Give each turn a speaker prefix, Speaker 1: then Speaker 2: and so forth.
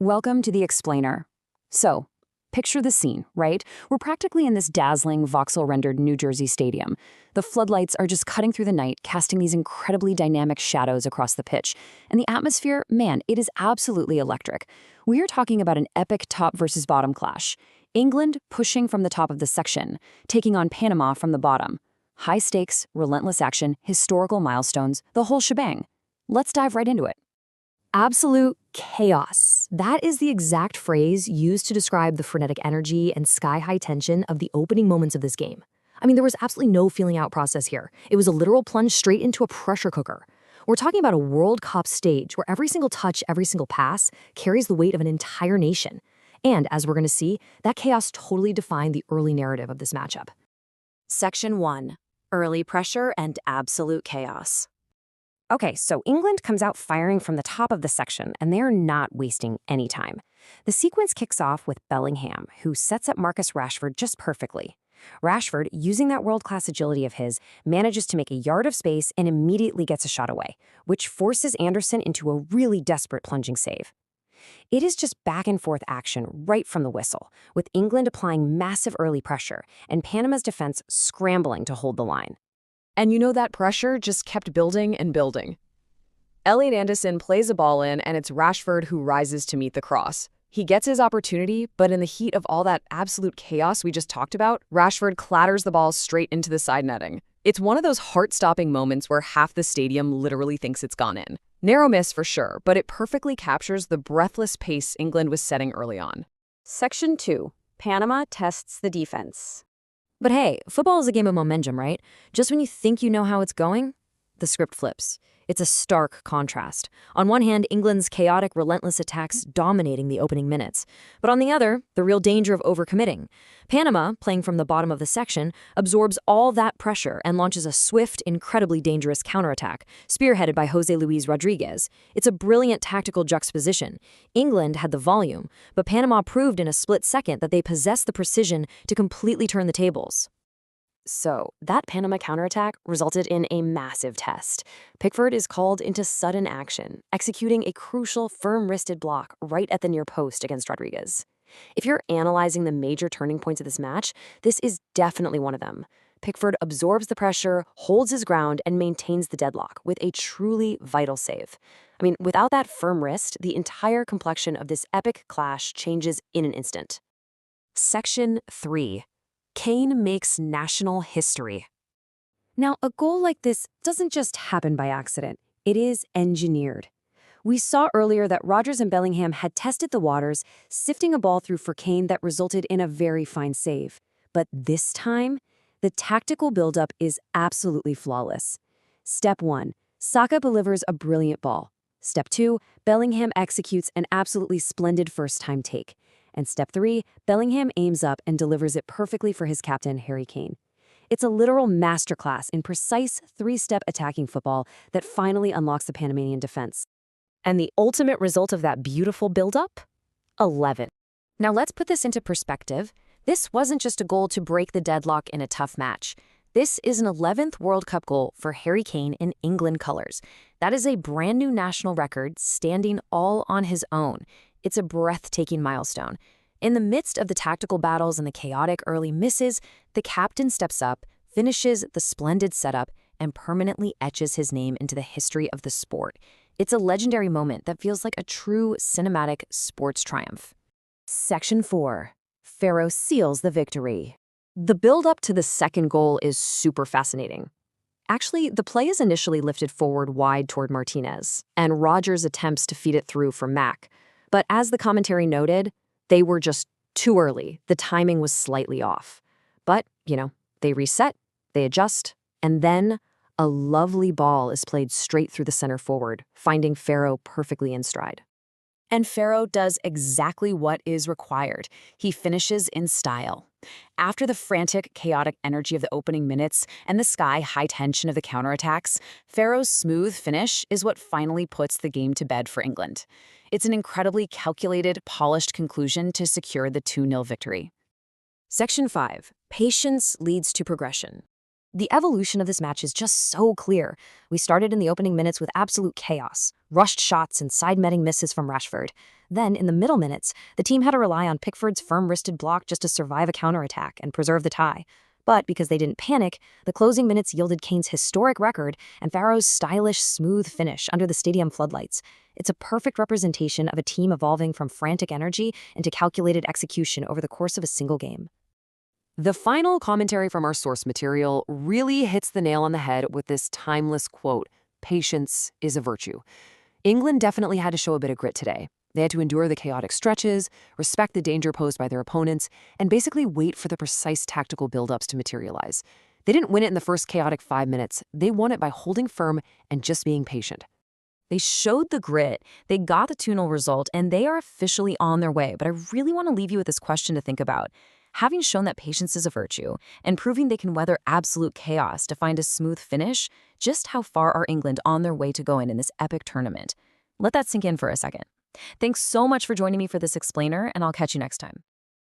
Speaker 1: Welcome to the Explainer. So, picture the scene, right? We're practically in this dazzling, voxel-rendered New Jersey stadium. The floodlights are just cutting through the night, casting these incredibly dynamic shadows across the pitch. And the atmosphere, man, it is absolutely electric. We are talking about an epic top versus bottom clash. England pushing from the top of the section, taking on Panama from the bottom. High stakes, relentless action, historical milestones, the whole shebang. Let's dive right into it. Absolute chaos. That is the exact phrase used to describe the frenetic energy and sky-high tension of the opening moments of this game. I mean, there was absolutely no feeling out process here. It was a literal plunge straight into a pressure cooker. We're talking about a World Cup stage where every single touch, every single pass carries the weight of an entire nation. And as we're going to see, that chaos totally defined the early narrative of this matchup.
Speaker 2: Section 1. Early pressure and absolute chaos.
Speaker 3: Okay, so England comes out firing from the top of the section, and they're not wasting any time. The sequence kicks off with Bellingham, who sets up Marcus Rashford just perfectly. Rashford, using that world-class agility of his, manages to make a yard of space and immediately gets a shot away, which forces Anderson into a really desperate plunging save. It is just back-and-forth action right from the whistle, with England applying massive early pressure and Panama's defense scrambling to hold the line.
Speaker 4: And you know that pressure just kept building and building. Elliot Anderson plays a ball in, and it's Rashford who rises to meet the cross. He gets his opportunity, but in the heat of all that absolute chaos we just talked about, Rashford clatters the ball straight into the side netting. It's one of those heart-stopping moments where half the stadium literally thinks it's gone in. Narrow miss for sure, but it perfectly captures the breathless pace England was setting early on.
Speaker 2: Section 2. Panama tests the defense.
Speaker 3: But hey, football is a game of momentum, right? Just when you think you know how it's going, the script flips. It's a stark contrast. On one hand, England's chaotic, relentless attacks dominating the opening minutes. But on the other, the real danger of overcommitting. Panama, playing from the bottom of the section, absorbs all that pressure and launches a swift, incredibly dangerous counterattack, spearheaded by Jose Luis Rodriguez. It's a brilliant tactical juxtaposition. England had the volume, but Panama proved in a split second that they possessed the precision to completely turn the tables.
Speaker 2: So, that Panama counterattack resulted in a massive test. Pickford is called into sudden action, executing a crucial, firm-wristed block right at the near post against Rodriguez. If you're analyzing the major turning points of this match, this is definitely one of them. Pickford absorbs the pressure, holds his ground, and maintains the deadlock with a truly vital save. I mean, without that firm wrist, the entire complexion of this epic clash changes in an instant.
Speaker 3: Section 3. Kane makes national history. Now, a goal like this doesn't just happen by accident. It is engineered. We saw earlier that Rodgers and Bellingham had tested the waters, sifting a ball through for Kane that resulted in a very fine save. But this time, the tactical buildup is absolutely flawless. Step 1. Saka delivers a brilliant ball. Step 2. Bellingham executes an absolutely splendid first-time take. And step 3, Bellingham aims up and delivers it perfectly for his captain, Harry Kane. It's a literal masterclass in precise three-step attacking football that finally unlocks the Panamanian defense. And the ultimate result of that beautiful build-up? 11. Now let's put this into perspective. This wasn't just a goal to break the deadlock in a tough match. This is an 11th World Cup goal for Harry Kane in England colors. That is a brand new national record standing all on his own. It's a breathtaking milestone. In the midst of the tactical battles and the chaotic early misses, the captain steps up, finishes the splendid setup, and permanently etches his name into the history of the sport. It's a legendary moment that feels like a true cinematic sports triumph. Section 4. Ferro seals the victory. The build-up to the second goal is super fascinating. Actually, the play is initially lifted forward wide toward Martinez, and Rodgers attempts to feed it through for Mack. But as the commentary noted, they were just too early. The timing was slightly off. But, they reset, they adjust, and then a lovely ball is played straight through the center forward, finding Ferro perfectly in stride.
Speaker 2: And Ferro does exactly what is required. He finishes in style. After the frantic, chaotic energy of the opening minutes and the sky-high tension of the counterattacks, Ferro's smooth finish is what finally puts the game to bed for England. It's an incredibly calculated, polished conclusion to secure the 2-0 victory.
Speaker 3: Section 5. Patience leads to progression.
Speaker 2: The evolution of this match is just so clear. We started in the opening minutes with absolute chaos, rushed shots and side-netting misses from Rashford. Then, in the middle minutes, the team had to rely on Pickford's firm-wristed block just to survive a counterattack and preserve the tie. But because they didn't panic, the closing minutes yielded Kane's historic record and Farrow's stylish, smooth finish under the stadium floodlights. It's a perfect representation of a team evolving from frantic energy into calculated execution over the course of a single game.
Speaker 1: The final commentary from our source material really hits the nail on the head with this timeless quote, "Patience is a virtue." England definitely had to show a bit of grit today. They had to endure the chaotic stretches, respect the danger posed by their opponents, and basically wait for the precise tactical buildups to materialize. They didn't win it in the first chaotic 5 minutes. They won it by holding firm and just being patient.
Speaker 3: They showed the grit, they got the 2-0 result, and they are officially on their way. But I really want to leave you with this question to think about. Having shown that patience is a virtue and proving they can weather absolute chaos to find a smooth finish, just how far are England on their way to going in this epic tournament? Let that sink in for a second. Thanks so much for joining me for this explainer, and I'll catch you next time.